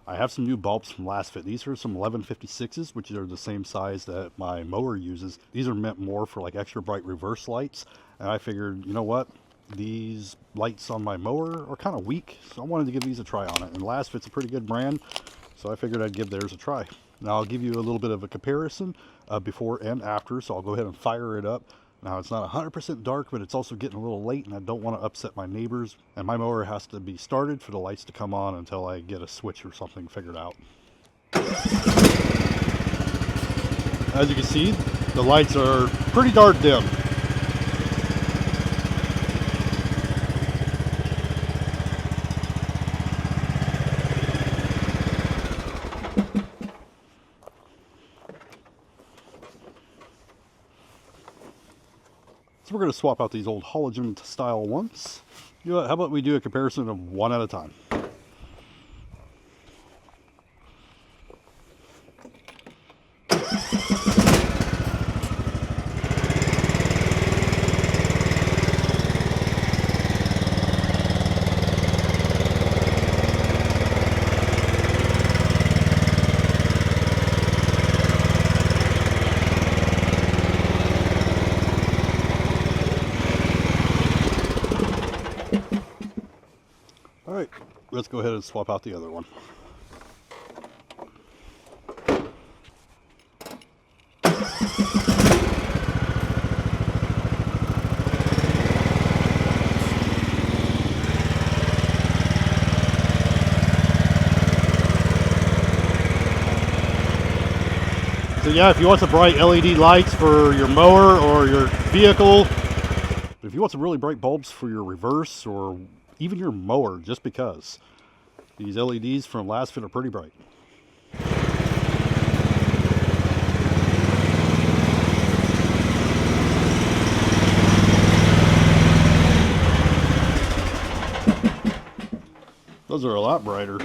I have some new bulbs from Lasfit. These are some 1156s, which are the same size that my mower uses. These are meant more for like extra bright reverse lights. And I figured, you know what? These lights on my mower are kind of weak, so I wanted to give these a try on it. And Lasfit's a pretty good brand, so I figured I'd give theirs a try. Now I'll give you a little bit of a comparison before and after, so I'll go ahead and fire it up. Now it's not 100% dark, but it's also getting a little late and I don't want to upset my neighbors. And my mower has to be started for the lights to come on until I get a switch or something figured out. As you can see, the lights are pretty darn dim. So we're going to swap out these old halogen style ones. You know what, how about we do a comparison of one at a time. All right, let's go ahead and swap out the other one. So yeah, if you want some bright LED lights for your mower or your vehicle, but if you want some really bright bulbs for your reverse or even your mower, just because, these LEDs from Lasfit are pretty bright. Those are a lot brighter.